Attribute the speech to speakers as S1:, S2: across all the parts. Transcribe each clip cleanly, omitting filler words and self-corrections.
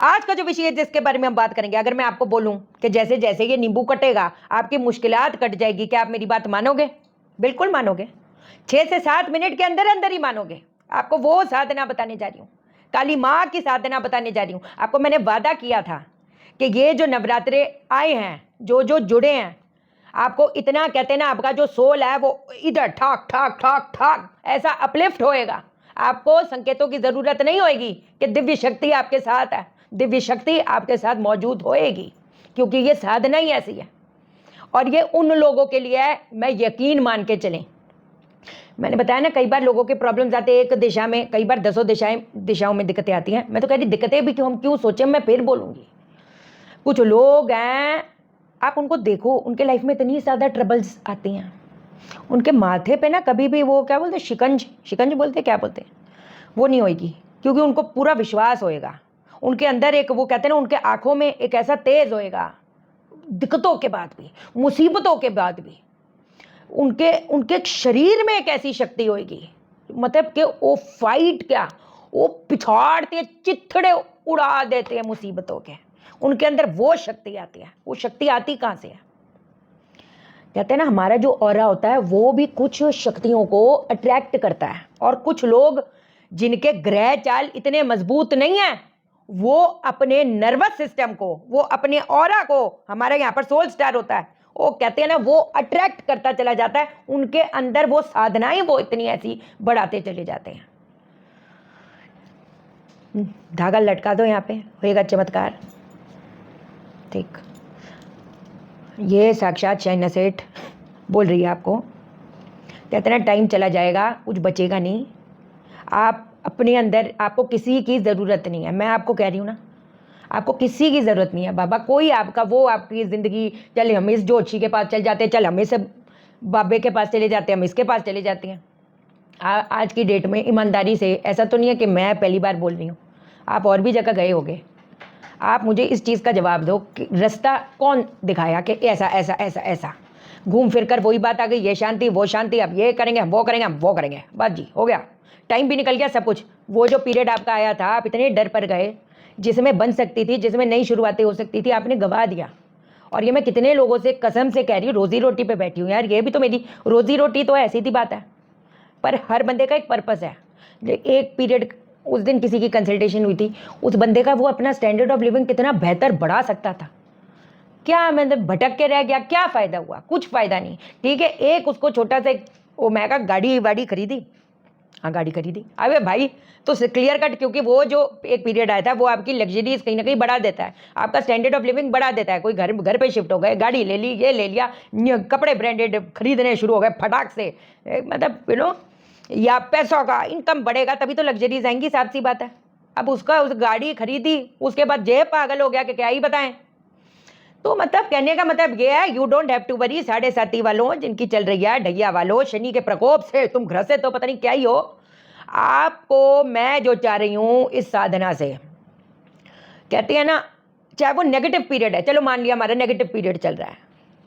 S1: आज का जो विषय है जिसके बारे में हम बात करेंगे, अगर मैं आपको बोलूं कि जैसे जैसे ये नींबू कटेगा आपकी मुश्किलात कट जाएगी, क्या आप मेरी बात मानोगे? बिल्कुल मानोगे। 6 से 7 मिनट के अंदर अंदर ही मानोगे। आपको वो साधना बताने जा रही हूँ, काली माँ की साधना बताने जा रही हूँ। आपको मैंने वादा किया था कि ये जो नवरात्रे आए हैं, जो जो जुड़े हैं, आपको इतना कहते हैं ना, आपका जो सोल है वो इधर ठाक ठाक ठाक ठाक ऐसा अपलिफ्ट होएगा। आपको संकेतों की जरूरत नहीं होएगी कि दिव्य शक्ति आपके साथ है। दिव्य शक्ति आपके साथ मौजूद होएगी, क्योंकि ये साधना ही ऐसी है। और ये उन लोगों के लिए है, मैं यकीन मान के चलें। मैंने बताया ना, कई बार लोगों के प्रॉब्लम्स आते हैं एक दिशा में, कई बार 10 दिशाओं में दिक्कतें आती हैं। मैं तो कह रही दिक्कतें भी हम क्यों सोचें, मैं फिर बोलूंगी। कुछ लोग हैं, आप उनको देखो, उनके लाइफ में इतनी ज़्यादा ट्रबल्स आती हैं, उनके माथे पे ना कभी भी वो क्या बोलते, शिकंज शिकंज बोलते, क्या बोलते, वो नहीं होएगी, क्योंकि उनको पूरा विश्वास होएगा। उनके अंदर एक वो कहते हैं ना, उनके आंखों में एक ऐसा तेज होएगा, दिक्कतों के बाद भी, मुसीबतों के बाद भी उनके उनके शरीर में एक ऐसी शक्ति होएगी, मतलब कि वो फाइट क्या, वो पिछाड़ते चिथड़े उड़ा देते हैं मुसीबतों के। उनके अंदर वो शक्ति आती है। वो शक्ति आती कहाँ से है? कहते हैं ना, हमारा जो ऑरा होता है वो भी कुछ शक्तियों को अट्रैक्ट करता है। और कुछ लोग जिनके ग्रह चाल इतने मजबूत नहीं है, वो अपने नर्वस सिस्टम को, वो अपने ऑरा को, हमारे यहाँ पर सोल स्टार होता है, वो कहते हैं ना, वो अट्रैक्ट करता चला जाता है। उनके अंदर वो साधनाएं वो इतनी ऐसी बढ़ाते चले जाते हैं। धागा लटका दो, यहाँ पे होएगा चमत्कार। ठीक, ये साक्षात शाइना सेठ बोल रही है आपको। कहते ना, टाइम चला जाएगा, कुछ बचेगा नहीं। आप अपने अंदर, आपको किसी की ज़रूरत नहीं है। मैं आपको कह रही हूँ ना, आपको किसी की ज़रूरत नहीं है। बाबा कोई आपका, वो आपकी ज़िंदगी, चल हम इस जोशी के पास चल जाते हैं, चल हम इस बाबे के पास चले जाते हैं, हम इसके पास चले जाते हैं। आज की डेट में ईमानदारी से, ऐसा तो नहीं है कि मैं पहली बार बोल रही हूँ, आप और भी जगह गए होगे। आप मुझे इस चीज़ का जवाब दो कि रास्ता कौन दिखाया कि ऐसा ऐसा ऐसा ऐसा। घूम फिर कर वही बात आ गई, ये शांति वो शांति, अब ये करेंगे हम वो करेंगे हम वो करेंगे, बस जी हो गया, टाइम भी निकल गया, सब कुछ। वो जो पीरियड आपका आया था, आप इतने डर पर गए, जिसमें बन सकती थी, जिसमें नई शुरुआतें हो सकती थी, आपने गवा दिया। और ये मैं कितने लोगों से कसम से कह रही हूँ, रोजी रोटी पे बैठी हूँ यार, ये भी तो मेरी रोजी रोटी तो ऐसी थी बात है। पर हर बंदे का एक पर्पस है। एक पीरियड, उस दिन किसी की कंसल्टेशन हुई थी, उस बंदे का वो अपना स्टैंडर्ड ऑफ लिविंग कितना बेहतर बढ़ा सकता था, क्या मतलब भटक के रह गया, क्या फ़ायदा हुआ? कुछ फ़ायदा नहीं। ठीक है, एक उसको छोटा सा वो मैं कहा गाड़ी वाड़ी खरीदी, हाँ गाड़ी खरीदी। अबे भाई, तो क्लियर कट, क्योंकि वो जो एक पीरियड आया था वो आपकी लग्जरीज कहीं ना कहीं बढ़ा देता है, आपका स्टैंडर्ड ऑफ लिविंग बढ़ा देता है। कोई घर पे शिफ्ट हो गए, गाड़ी ले ली, ये ले लिया, कपड़े ब्रांडेड खरीदने शुरू हो गए फटाक से, मतलब या पैसों का इनकम बढ़ेगा तभी तो लग्जरीज आएंगी, साफ सी बात है। अब उसका उस गाड़ी खरीदी, उसके बाद जेब पागल हो गया कि क्या ही बताएं। तो मतलब कहने का मतलब ये है, you don't have to worry. 7.5 वालों जिनकी चल रही है, ढैया वालों, शनि के प्रकोप से तुम घर से तो पता नहीं क्या ही हो। आपको मैं जो चाह रही हूं इस साधना से, कहते हैं ना, चाहे वो नेगेटिव पीरियड है, चलो मान लिया हमारा नेगेटिव पीरियड चल रहा है,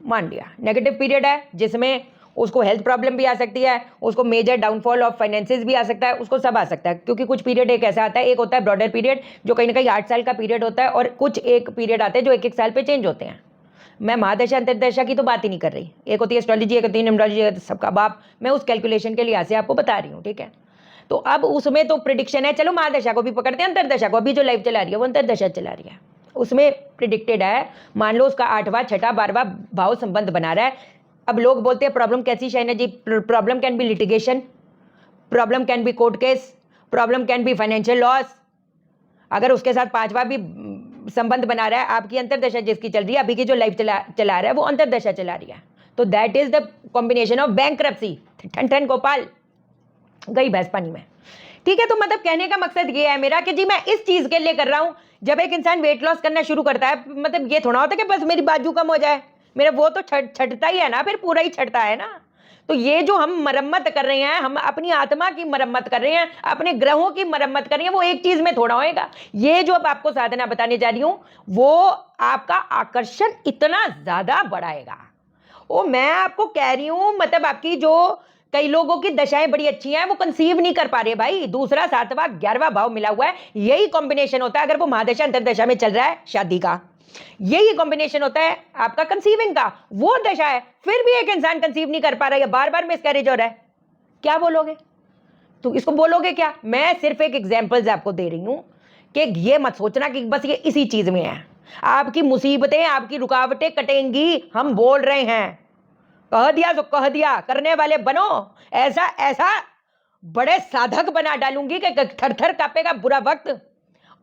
S1: मान लिया नेगेटिव पीरियड है, जिसमें उसको हेल्थ प्रॉब्लम भी आ सकती है, उसको मेजर डाउनफॉल ऑफ फाइनेंसेस भी आ सकता है, उसको सब आ सकता है। क्योंकि कुछ पीरियड एक ऐसा आता है, एक होता है ब्रॉडर पीरियड जो कहीं ना कहीं 8 साल का पीरियड होता है, और कुछ एक पीरियड आते हैं जो 1-1 साल पे चेंज होते हैं। मैं महादशा अंतरदशा की तो बात ही नहीं कर रही, एक होती है एस्ट्रोलॉजी, एक होती है न्यूमरोलॉजी, सबका बाप, मैं उस कैलकुलेशन के लिहाज से आपको बता रही हूँ, ठीक है। तो अब उसमें तो प्रिडिक्शन है, चलो महादशा को भी पकड़ते हैं, अंतरदशा को, अभी जो लाइफ चला रही है वो अंतरदशा चला रही है, उसमें प्रिडिक्टेड है, मान लो उसका 8वां 6वां 12वां भाव संबंध बना रहा है। अब लोग बोलते हैं प्रॉब्लम कैसी Shaina ji? Problem can be litigation, problem can be court case, problem can be financial loss. अगर उसके साथ 5वां भी संबंध बना रहा है, आपकी अंतरदशा जिसकी चल रही है, अभी की जो लाइफ चला रहा है वो अंतरदशा चला रही है, तो that is the combination of bankruptcy. ठन ठन गोपाल गई भैंस पानी में, ठीक है। तो मतलब कहने का मकसद ये है मेरा कि जी मैं इस चीज के लिए कर रहा हूं, जब एक इंसान वेट लॉस करना शुरू करता है, मतलब ये थोड़ा होता है कि बस मेरी बाजू कम हो जाए, मेरा वो तो छटता ही है ना, फिर पूरा ही छटता है ना। तो ये जो हम मरम्मत कर रहे हैं, हम अपनी आत्मा की मरम्मत कर रहे हैं, अपने ग्रहों की मरम्मत कर रहे हैं, वो एक चीज में थोड़ा होएगा। ये जो अब आपको साधना बताने जा रही हूं, वो आपका आकर्षण इतना ज्यादा बढ़ाएगा। ओ मैं आपको कह रही हूं, मतलब आपकी जो कई लोगों की दशाएं बड़ी अच्छी हैं, वो कंसीव नहीं कर पा रहे भाई। दूसरा, सातवां, 11वां भाव मिला हुआ है, यही कॉम्बिनेशन होता है अगर वो महादशा अंतरदशा में चल रहा है शादी का, यही कॉम्बिनेशन होता है आपका कंसीविंग का। वो दशा है, फिर भी एक इंसान कंसीव नहीं कर पा रहा है, बार बार मिसकैरेज हो रहा है, क्या बोलोगे? तो इसको बोलोगे क्या? मैं सिर्फ एक एग्जाम्पल्स आपको दे रही हूं कि ये मत सोचना कि बस ये इसी चीज में है। आपकी मुसीबतें, आपकी रुकावटें कटेंगी, हम बोल रहे हैं। कह दिया तो कह दिया, करने वाले बनो। ऐसा ऐसा बड़े साधक बना डालूंगी कि थर थर कांपेगा बुरा वक्त।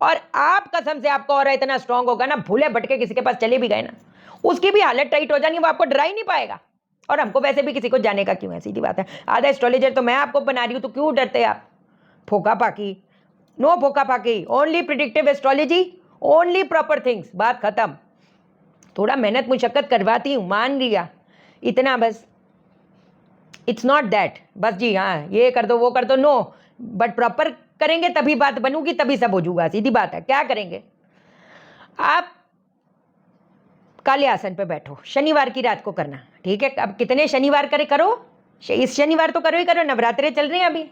S1: और आप कसम से आपका और इतना स्ट्रांग होगा ना, भूले भटके किसी के पास चले भी गए ना, उसकी भी हालत टाइट हो जानी, वो आपको डरा ही नहीं पाएगा। और हमको वैसे भी किसी को जाने का क्यों है, सीधी बात है। आधा एस्ट्रोलॉजर तो मैं आपको बना रही हूं, तो क्यों डरते आप? फोका फाकी, नो फोका फाकी, only predictive astrology, only proper things, बात खत्म। थोड़ा मेहनत मुशक्कत करवाती हूं, मान लिया, इतना बस। इट्स नॉट दैट बस जी हाँ ये कर दो वो कर दो, नो, बट प्रॉपर करेंगे तभी बात बनूगी, तभी सब हो जाऊगा, सीधी बात है। क्या करेंगे आप? काले आसन पे बैठो, शनिवार की रात को करना, ठीक है? अब कितने शनिवार करे करो, इस शनिवार तो करो ही करो, नवरात्रे चल रहे हैं अभी,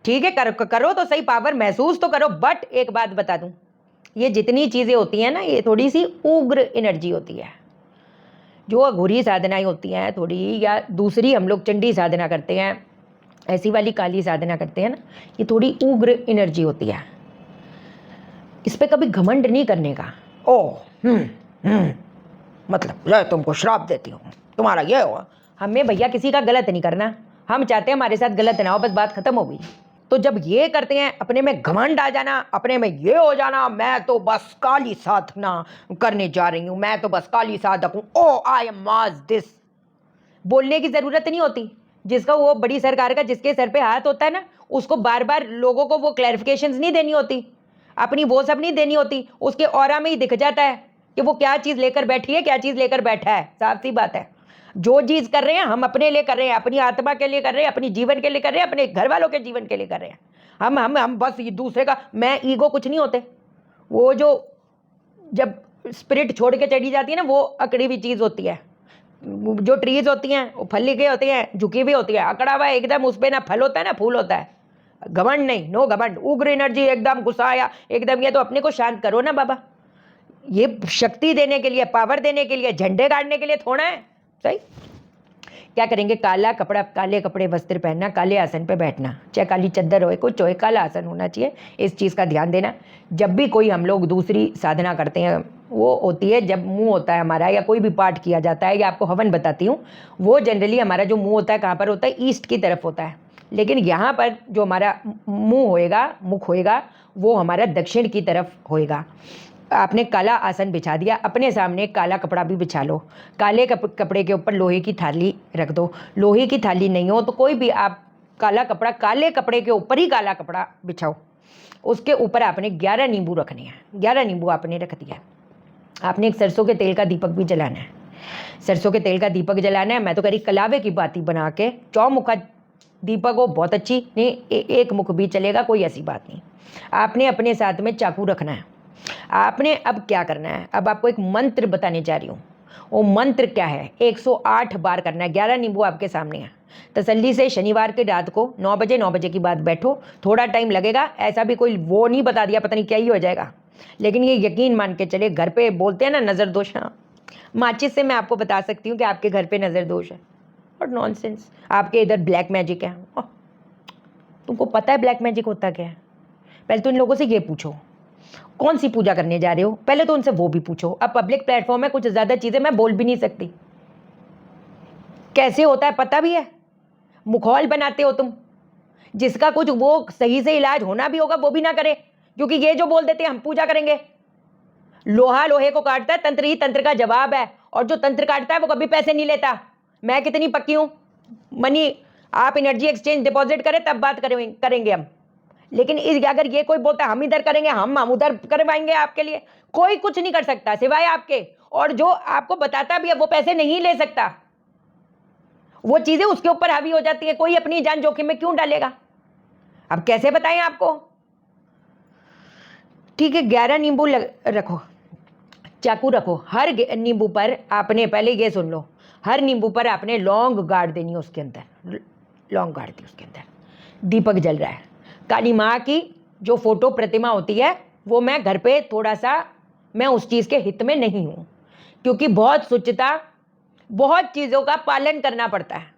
S1: ठीक है? करो तो सही, पावर महसूस तो करो। बट एक बात बता दूं, ये जितनी चीजें होती हैं ना, ये थोड़ी सी उग्र एनर्जी होती है। जो अघोरी साधनाएं होती हैं थोड़ी, या दूसरी हम लोग चंडी साधना करते हैं, ऐसी वाली काली साधना करते हैं ना, ये थोड़ी उग्र एनर्जी होती है। इस पे कभी घमंड नहीं करने का। मतलब ये तुमको श्राप देती हूँ, तुम्हारा ये हो। हमें भैया किसी का गलत नहीं करना, हम चाहते हैं हमारे साथ गलत ना हो, बस बात खत्म हो गई। तो जब ये करते हैं, अपने में घमंड आ जाना, अपने में ये हो जाना, मैं तो बस काली साधना करने जा रही हूँ, मैं तो बस काली साधक हूँ, ओ आई एम माज दिस, बोलने की जरूरत नहीं होती। जिसका वो बड़ी सरकार का जिसके सर पे हाथ होता है ना, उसको बार बार लोगों को वो क्लैरिफिकेशंस नहीं देनी होती, अपनी वो सब नहीं देनी होती, उसके ऑरा में ही दिख जाता है कि वो क्या चीज लेकर बैठी है, क्या चीज लेकर बैठा है। साफ सी बात है, जो चीज कर रहे हैं हम अपने लिए कर रहे हैं, अपनी आत्मा के लिए कर रहे हैं, अपनी जीवन के लिए कर रहे हैं, अपने घर वालों के जीवन के लिए कर रहे हैं। हम बस ये दूसरे का मैं ईगो कुछ नहीं होते। वो जो जब स्पिरिट छोड़ के चढ़ी जाती है ना, वो अकड़ी हुई चीज होती है। जो ट्रीज होती हैं वो फली के होती हैं, झुकी हुई होती है, अकड़ा हुआ एकदम, उस पर ना फल होता है ना फूल होता है। घमंड नहीं, नो घमंड, उग्र एनर्जी एकदम, गुस्सा आया एकदम, ये तो अपने को शांत करो ना बाबा। ये शक्ति देने के लिए, पावर देने के लिए, झंडे गाड़ने के लिए थोड़ा है। सही क्या करेंगे? काला कपड़ा, काले कपड़े वस्त्र पहनना, काले आसन पे बैठना, चाहे काली चद्दर हो, कुछ हो, काला आसन होना चाहिए। इस चीज़ का ध्यान देना। जब भी कोई हम लोग दूसरी साधना करते हैं, वो होती है जब मुंह होता है हमारा, या कोई भी पाठ किया जाता है, या आपको हवन बताती हूँ, वो जनरली हमारा जो मुंह होता है कहाँ पर होता है? ईस्ट की तरफ होता है। लेकिन यहाँ पर जो हमारा मुंह होएगा, मुख होएगा, वो हमारा दक्षिण की तरफ होएगा। आपने काला आसन बिछा दिया, अपने सामने काला कपड़ा भी बिछा लो, काले कपड़े के ऊपर लोहे की थाली रख दो। लोहे की थाली नहीं हो तो कोई भी आप काला कपड़ा, काले कपड़े के ऊपर ही काला कपड़ा बिछाओ। उसके ऊपर आपने 11 नींबू रखने हैं। 11 नींबू आपने रख दिया। आपने एक सरसों के तेल का दीपक भी जलाना है। सरसों के तेल का दीपक जलाना है। मैं तो करी कलावे की बाती बना के, चौमुखा दीपक हो, बहुत अच्छी नहीं, एक मुख भी चलेगा, कोई ऐसी बात नहीं। आपने अपने साथ में चाकू रखना है। आपने अब क्या करना है? अब आपको एक मंत्र बताने जा रही हूँ। वो मंत्र क्या है? 108 बार करना है। 11 नींबू आपके सामने है। तसल्ली से शनिवार की रात को 9 बजे की बाद बैठो। थोड़ा टाइम लगेगा, ऐसा भी कोई वो नहीं बता दिया पता नहीं क्या ही हो जाएगा, लेकिन ये यकीन मान के चले। घर पे बोलते हैं ना नज़र दोष, हाँ, माचिस से मैं आपको बता सकती हूँ कि आपके घर पे नज़र दोष है। और नॉनसेंस, आपके इधर ब्लैक मैजिक है। तुमको पता है ब्लैक मैजिक होता क्या है? पहले तो इन लोगों से ये पूछो कौन सी पूजा करने जा रहे हो, पहले तो उनसे वो भी पूछो। अब पब्लिक प्लेटफॉर्म है, कुछ ज़्यादा चीज़ें मैं बोल भी नहीं सकती। कैसे होता है पता भी है, मुखौल बनाते हो तुम। जिसका कुछ वो सही से इलाज होना भी होगा वो भी ना करे, क्योंकि ये जो बोल देते हैं हम पूजा करेंगे। लोहा लोहे को काटता है, तंत्र ही तंत्र का जवाब है। और जो तंत्र काटता है वो कभी पैसे नहीं लेता। मैं कितनी पक्की हूं, मनी आप एनर्जी एक्सचेंज डिपॉजिट करें तब बात करेंगे हम। लेकिन इस अगर ये कोई बोलता है हम इधर करेंगे, हम उधर करवाएंगे आपके लिए, कोई कुछ नहीं कर सकता सिवाय आपके। और जो आपको बताता भी है वो पैसे नहीं ले सकता। वो चीजें उसके ऊपर हावी हो जाती है। कोई अपनी जान जोखिम में क्यों डालेगा? अब कैसे बताएं आपको? ठीक है, 11 नींबू रखो, चाकू रखो। हर नींबू पर आपने, पहले ये सुन लो, हर नींबू पर आपने लौंग गाड़ देनी है उसके अंदर। लौंग गाड़ दी उसके अंदर, दीपक जल रहा है। काली माँ की जो फोटो प्रतिमा होती है वो मैं घर पे थोड़ा सा, मैं उस चीज़ के हित में नहीं हूँ, क्योंकि बहुत शुचिता, बहुत चीज़ों का पालन करना पड़ता है।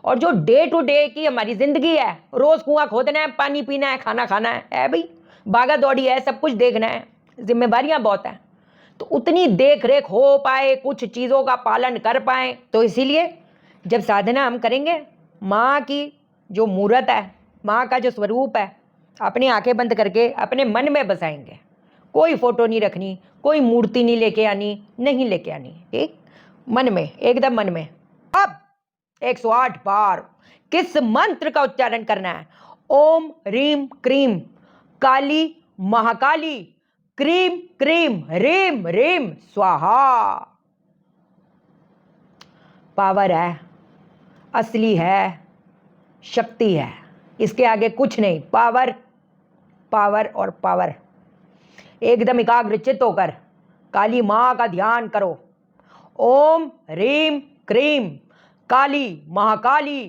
S1: और जो डे टू डे की हमारी जिंदगी है, रोज कुआं खोदना है, पानी पीना है, खाना खाना है भाई, भागा दौड़ी है, सब कुछ देखना है, जिम्मेदारियां बहुत है, तो उतनी देख रेख हो पाए, कुछ चीज़ों का पालन कर पाए, तो इसीलिए जब साधना हम करेंगे, माँ की जो मूर्त है, माँ का जो स्वरूप है, अपनी आंखें बंद करके अपने मन में बसाएंगे। कोई फोटो नहीं रखनी, कोई मूर्ति नहीं लेके आनी, नहीं लेके आनी, ठीक, मन में, एकदम मन में। अब 108 बार किस मंत्र का उच्चारण करना है? ओम रीम क्रीम काली महाकाली क्रीम क्रीम रीम रीम स्वाहा। पावर है, असली है, शक्ति है, इसके आगे कुछ नहीं। पावर, पावर और पावर। एकदम एकाग्रचित होकर काली माँ का ध्यान करो। ओम रीम क्रीम काली महाकाली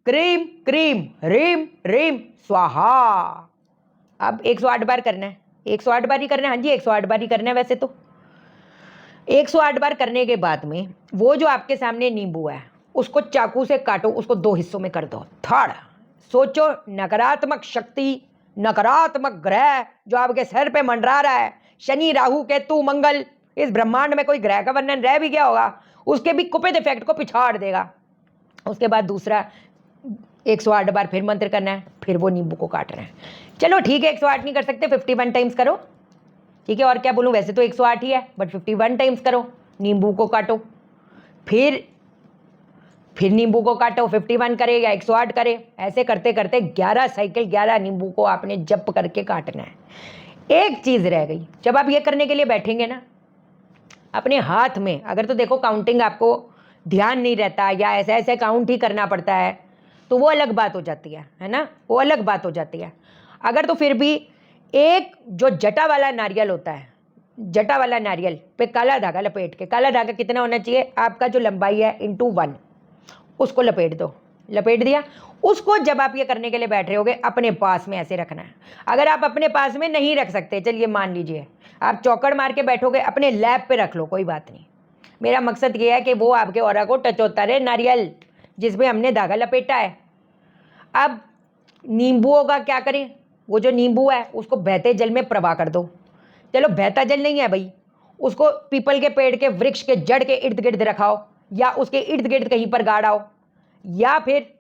S1: क्रीम क्रीम रीम रीम स्वाहा। अब 108 बार करना है, 108 बार ही करना है। हाँ जी, 108 बार ही करना है। वैसे तो 108 बार करने के बाद में वो जो आपके सामने नींबू है उसको चाकू से काटो, उसको 2 हिस्सों में कर दो। थर्ड, सोचो नकारात्मक शक्ति, नकारात्मक ग्रह जो आपके सर पे मंडरा रहा है, शनि राहु केतु मंगल, इस ब्रह्मांड में कोई ग्रह का वर्णन रह भी गया होगा, उसके भी कुपित इफेक्ट को पिछाड़ देगा। उसके बाद दूसरा 108 बार फिर मंत्र करना है, फिर वो नींबू को काटना है। चलो ठीक है, 108 नहीं कर सकते, 51 टाइम्स करो, ठीक है। और क्या बोलूं, वैसे तो 108 ही है, बट 51 टाइम्स करो। नींबू को काटो, फिर नींबू को काटो, 51 करे या 108 करे, ऐसे करते करते 11 साइकिल 11 नींबू को आपने जप करके काटना है। एक चीज रह गई, जब आप ये करने के लिए बैठेंगे ना, अपने हाथ में, अगर तो देखो काउंटिंग आपको ध्यान नहीं रहता या ऐसे ऐसे काउंट ही करना पड़ता है, तो वो अलग बात हो जाती है ना, वो अलग बात हो जाती है। अगर तो फिर भी एक जो जटा वाला नारियल होता है, जटा वाला नारियल पे काला धागा लपेट के, काला धागा कितना होना चाहिए, आपका जो लंबाई है इंटू 1, उसको लपेट दो। लपेट दिया, उसको जब आप ये करने के लिए बैठ रहे होगे अपने पास में ऐसे रखना है। अगर आप अपने पास में नहीं रख सकते, चलिए मान लीजिए आप चौकड़ मार के बैठोगे, अपने लैब पे रख लो, कोई बात नहीं। मेरा मकसद ये है कि वो आपके ऑरा को टच होता रहे, नारियल जिसमें हमने धागा लपेटा है। अब नींबुओं का क्या करें, वो जो नींबू है उसको बहते जल में प्रवाह कर दो। चलो बहता जल नहीं है भाई, उसको पीपल के पेड़ के वृक्ष के जड़ के इर्द गिर्द रखाओ, या उसके इर्द गिर्द कहीं पर गाड़ाओ, या फिर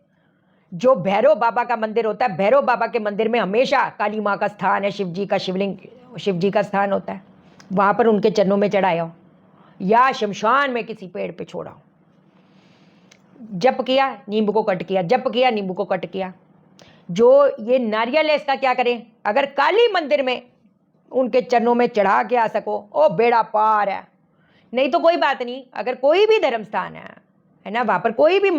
S1: जो भैरव बाबा का मंदिर होता है, भैरव बाबा के मंदिर में हमेशा काली माँ का स्थान है, शिव जी का शिवलिंग, शिव जी का स्थान होता है, वहां पर उनके चरणों में चढ़ाओ, या शमशान में किसी पेड़ पे छोड़ाओ। जप किया, नींबू को कट किया, जप किया, नींबू को कट किया। जो ये नारियल है इसका क्या करें, अगर काली मंदिर में उनके चरणों में चढ़ा के आ सको, ओ बेड़ा पार है। नहीं तो कोई बात नहीं, अगर कोई भी धर्म स्थान है ना, वहां पर कोई भी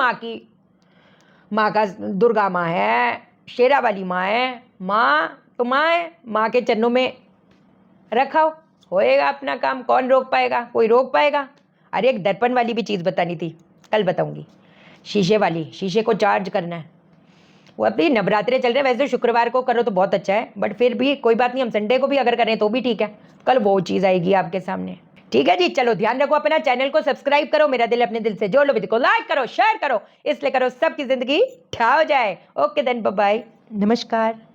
S1: माँ का, दुर्गा माँ है, शेरा वाली माँ है, माँ तो माँ है, माँ के चरणों में रखाओ, होएगा अपना काम। कौन रोक पाएगा, कोई रोक पाएगा? अरे एक दर्पण वाली भी चीज़ बतानी थी, कल बताऊंगी। शीशे वाली, शीशे को चार्ज करना है, वो अभी नवरात्रे चल रहे हैं, वैसे शुक्रवार को करो तो बहुत अच्छा है, बट फिर भी कोई बात नहीं, हम संडे को भी अगर करें तो भी ठीक है। कल वो चीज़ आएगी आपके सामने, ठीक है जी। चलो ध्यान रखो अपना, चैनल को सब्सक्राइब करो, मेरा दिल अपने दिल से जोड़ लो, वीडियो को लाइक करो, शेयर करो, इसलिए करो सबकी जिंदगी ठा हो जाए। ओके देन, बाय बाय, नमस्कार।